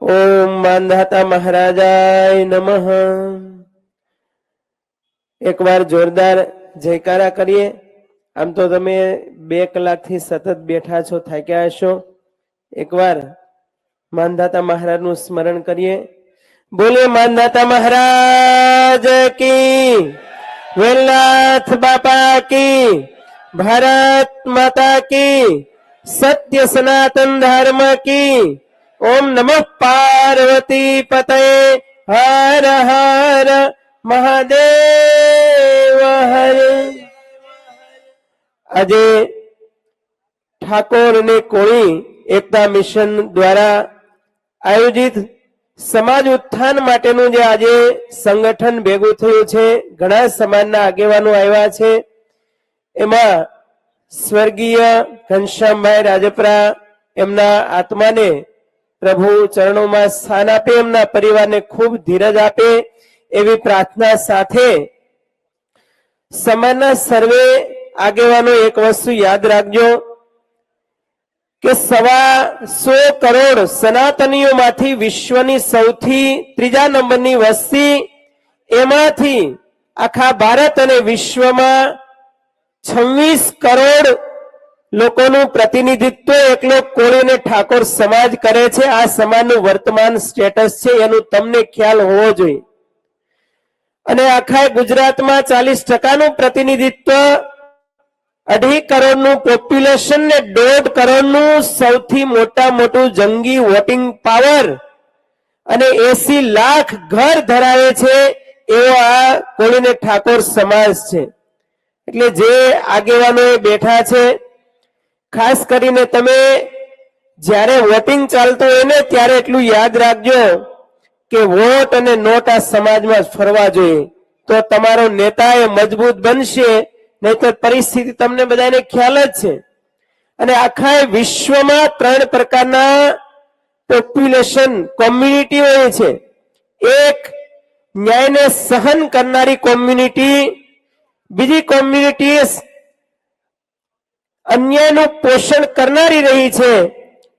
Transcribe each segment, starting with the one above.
ओम मानधाता महाराजाय नमः। एक बार जोरदार जयकारा करिए। आम तो तमे 2 કલાકથી સતત બેઠા છો, થાક્યા હશો। एक बार मानधाता महाराज નું स्मरण करिए। बोले मानधाता महाराज की, वेलनाथ बापा की, भारत माता की, सत्य सनातन धर्म की। ओम नमः पार्वती पतये, हर हर महादेव हर। આજે ઠાકોર અને કોળી એકતા મિશન દ્વારા આયોજિત સમાજ ઉત્થાન માટેનું જે આજે સંગઠન ભેગું થયું છે, ઘણા સમાજના આગેવાનો આવ્યા છે। એમાં સ્વર્ગીય ઘનશ્યામભાઈ રાજપરા એમના આત્માને પ્રભુ ચરણોમાં સ્થાન આપે, એમના પરિવારને ખૂબ ધીરજ આપે એવી प्रार्थना સાથે સમાજના સર્વે આગેવાનો એક વસ્તુ યાદ રાખજો કે 125 કરોડ સનાતનીઓમાંથી વિશ્વની સૌથી 3જા નંબરની વસ્તી, એમાંથી આખા ભારત અને વિશ્વમાં 26 કરોડ લોકોનું પ્રતિનિધિત્વ એકલો કોળી અને ઠાકોર સમાજ કરે છે। આ સમાજનું વર્તમાન સ્ટેટસ છે, એનું તમને ખ્યાલ હોવો જોઈએ। અને આખા ગુજરાતમાં 40% પ્રતિનિધિત્વ, 2.5 કરોડનું પોપ્યુલેશન ને 1.5 કરોડનું સૌથી મોટું જંગી વોટિંગ પાવર અને 80 લાખ ઘર ધરાવે છે એવો આ કોળી અને ઠાકોર સમાજ છે। એટલે જે આગેવાનો બેઠા છે, ખાસ કરીને તમે જ્યારે વોટિંગ ચાલતું હોય ને ત્યારે એટલું યાદ રાખજો કે વોટ અને નોટ આ સમાજમાં ફરવા જોઈએ, તો તમારો નેતા એ મજબૂત બનશે, નહીતર પરિસ્થિતિ તમને બધાને ખ્યાલ જ છે। અને આખા વિશ્વમાં 3 પ્રકારના પોપ્યુલેશન કોમ્યુનિટી હોય છે। એક ન્યાયને સહન કરનારી કોમ્યુનિટી, બીજી કોમ્યુનિટી અન્યાયનું પોષણ કરનારી રહી છે,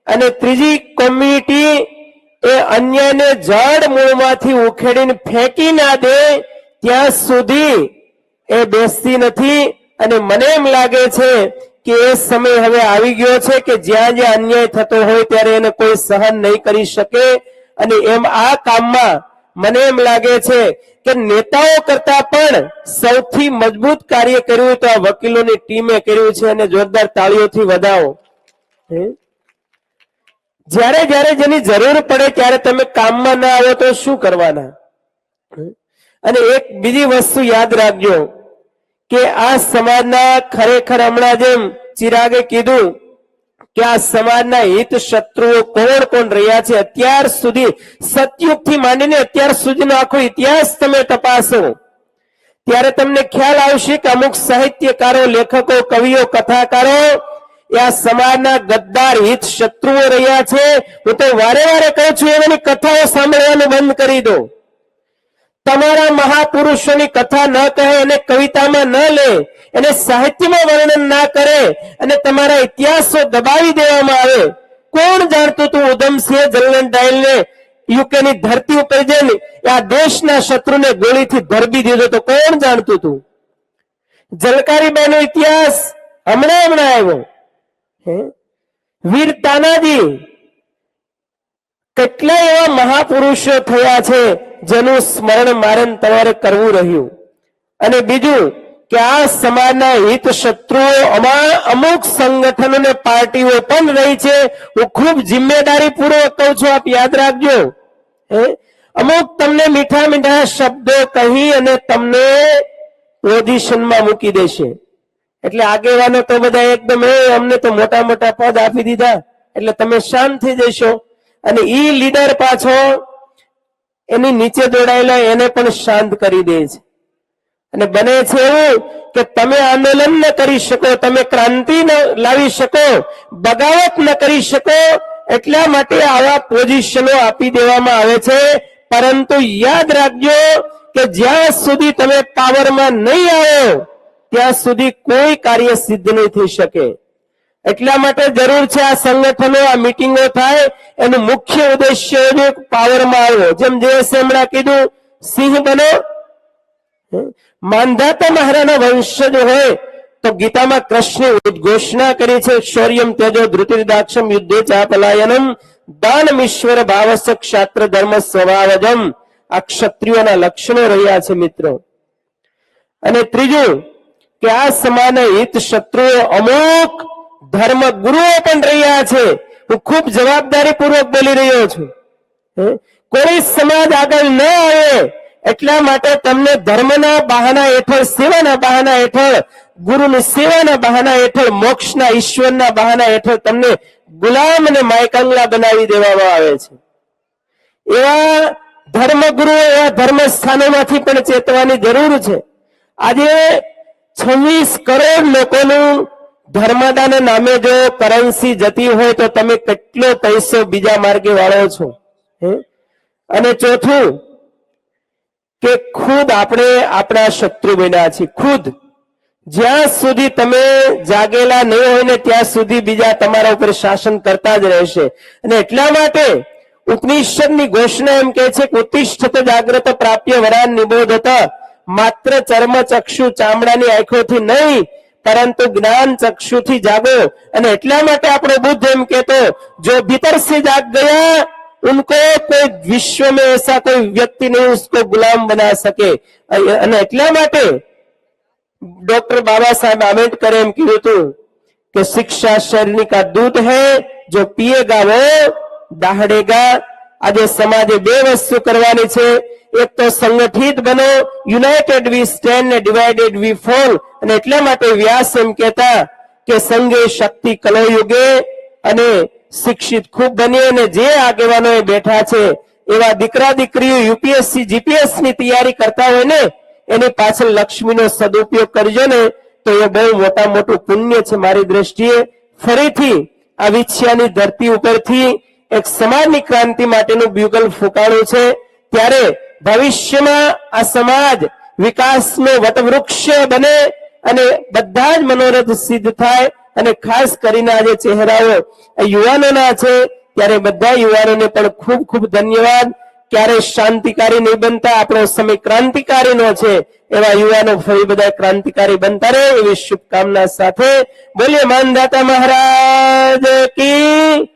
અને ત્રીજી કોમ્યુનિટી એ અન્યાયને જડ મૂળમાંથી ઉખેડીને ફેંકી ના દે ત્યાં સુધી એ બેસતી નથી। અને મને એમ લાગે છે કે એ સમય હવે આવી ગયો છે કે જ્યાં જ્યાં અન્યાય થતો હોય ત્યારે એને કોઈ સહન નહીં કરી શકે। અને એમ આ કામમાં મને એમ લાગે છે કે નેતાઓ કરતા પણ સૌથી મજબૂત કાર્ય કર્યું તો આ વકીલોની ટીમે કર્યું છે, અને જોરદાર તાળીઓથી વધાવો। જ્યારે જ્યારે જેની જરૂર પડે ત્યારે તમે કામમાં ના આવો તો શું કરવાના? અને એક બીજી વસ્તુ યાદ રાખજો કે આ સમાજના ખરેખર હમણાં જેમ ચિરાગે કીધું કે આ સમાજના હિત શત્રુઓ કોણ કોણ રહ્યા છે, અત્યાર સુધી સતયુગથી માંડીને અત્યાર સુધીનો આખો ઇતિહાસ તમે તપાસો ત્યારે તમને ખ્યાલ આવશે કે અમુક સાહિત્યકારો, લેખકો, કવિઓ, કથાકારો એ આ સમાજના ગદ્દાર હિત શત્રુઓ રહ્યા છે। હું તો વારે વારે કહું છું એની કથાઓ સાંભળવાનું બંધ કરી દો। તમારા મહાપુરુષોની કથા ન કહે, એને કવિતામાં ન લે, એને સાહિત્યમાં વર્ણન ના કરે અને તમારા ઇતિહાસો દબાવી દેવામાં આવે। કોણ જાણતું હતું ઉધમસિંહ જલનડાયલને યુકેની ધરતી ઉપર જઈને આ દેશના શત્રુને ગોળીથી ધરબી દીધો તો કોણ જાણતું હતું? ઝલકારીબાઈનો ઇતિહાસ હમણાં આવ્યો। વીર તાનાજી, કેટલા એવા મહાપુરુષો થયા છે જેનું સ્મરણ મારણ તમારે કરવું રહ્યું। અને બીજું કે આ સમાજના હિત શત્રુઓ અમુક સંગઠનો ને પાર્ટીઓ પણ રહી છે। હું ખૂબ જિમ્મેદારી પૂર્વક કહું છું, આપ યાદ રાખજો। અમુક તમને મીઠા મીઠા શબ્દો કહી અને તમને પોઝિશનમાં મૂકી દેશે। એટલે આગેવાનો તો બધા એકદમ અમને તો મોટા મોટા પદ આપી દીધા એટલે તમે શાંત થઈ જશો, અને ઈ લીડર પાછો એની નીચે દોડાયેલા એને પણ શાંત કરી દે છે। અને બને છે એવું કે તમે આંદોલન ન કરી શકો, તમે ક્રાંતિ ન લાવી શકો, બગાવત ન કરી શકો, એટલા માટે આવા પોઝિશનો આપી દેવામાં આવે છે। પરંતુ યાદ રાખજો કે જ્યાં સુધી તમે પાવરમાં નહીં આવો ત્યાં સુધી કોઈ કાર્ય સિદ્ધ નહીં થઈ શકે। એટલા માટે જરૂર છે આ સંગઠનો, આ મીટિંગો થાય. એનું મુખ્ય ઉદ્દેશ્ય પાવરમાં આવ્યો. જેમ જયેશે હમણાં કીધું, સિંહ બનો. માંધાતા મહારાના વંશજ હોય તો ગીતામાં કૃષ્ણે ઉદ્ઘોષણા કરી છે, શૌર્યમ તેજો ધૃતિર્દાક્ષમ યુદ્ધે ચાપલાયનમ દાનમીશ્વર ભાવસ્ય ક્ષાત્ર ધર્મ સ્વભાવજમ. આ ક્ષત્રિયોના લક્ષણો રહ્યા છે મિત્રો. અને ત્રીજું કે આ સમાન હિત શત્રુઓ અમુક ધર્મ ગુરુઓ પણ રહ્યા છે. હું ખૂબ જવાબદારી પૂર્વક બોલી રહ્યો છું. કોઈ સમાજ આગળ ન આવે એટલા માટે તમને ધર્મના બહાના હેઠળ, સેવાના બહાના હેઠળ, ગુરુની સેવાના બહાના હેઠળ, મોક્ષના ઈશ્વરના બહાના હેઠળ તમને ગુલામ અને માયકાંગલા બનાવી દેવામાં આવે છે. એવા ધર્મગુરુઓ, એવા ધર્મ સ્થાનોમાંથી પણ ચેતવાની જરૂર છે. આજે 26 કરોડ લોકોનું ધર્મદાના નામે જો કરન્સી જતી હોય તો તમે કેટલો પૈસો બીજા માર્ગે વાળો છો. અને ચોથું કે ખુદ આપણે આપણા શત્રુ બન્યા છીએ. ખુદ જ્યાં સુધી તમે જાગેલા નહીં હોય ને ત્યાં સુધી બીજા તમારા ઉપર શાસન કરતા જ રહેશે. અને એટલા માટે ઉપનિષદની ઘોષણા એમ કહે છે કે ઉત્તિષ્ઠત જાગ્રત પ્રાપ્ય વરાન નિબોધત. માત્ર ચર્મ ચક્ષુ ચામડાની આંખોથી નહીં પરંતુ જ્ઞાન ચક્ષુથી જાગો. અને એટલા માટે આપણો બુદ્ધ એમ કહેતો, જો ભીતર સે જાગ ગયા उनको कोई विश्व में ऐसा कोई व्यक्ति नहीं उसको गुलाम बना सके. અને એટલા માટે ડોક્ટર બાબા સાહેબ આંબેડકરે એમ કીધું હતું કે શિક્ષા શરીર કા દૂધ है जो पिएगा वो दहाड़ेगा. આજે સમાજે બે વસ્તુ કરવાની છે. એક તો સંગઠિત બનો, યુનાઇટેડ વી સ્ટેન્ડ ને ડિવાઇડેડ વી ફોલ. અને એટલા માટે વ્યાસ એમ કહેતા કે સંગે શક્તિ કલો યુગે. અને શિક્ષિત ખૂબ બની અને જે આગેવાનો બેઠા છે એવા દીકરા દીકરીઓ યુપીએસસી જીપીએસ ની તૈયારી કરતા હોય ને એની પાછળ લક્ષ્મીનો સદુપયોગ કરજો ને તો એ બહુ મોટા મોટું પુણ્ય છે મારી દ્રષ્ટિએ. ફરીથી આ વિછિયાની ધરતી ઉપરથી એક સમાજની ક્રાંતિ માટેનું બ્યુગલ ફૂંકાણું છે. ત્યારે ભવિષ્યમાં આ સમાજ વિકાસનો વટવૃક્ષ બને અને બધા જ મનોરથ સિદ્ધ થાય. અને ખાસ કરીને આજે ચહેરાઓ યુવાનોના છે ત્યારે બધા યુવાનોને પણ ખૂબ ખૂબ ધન્યવાદ. ક્યારે શાંતિકારી નહીં બનતા, આપણો સમય ક્રાંતિકારીનો છે. એવા યુવાનો ફરી બધા ક્રાંતિકારી બનતા રહે એવી શુભકામના સાથે બોલીએ માનદાતા મહારાજ કી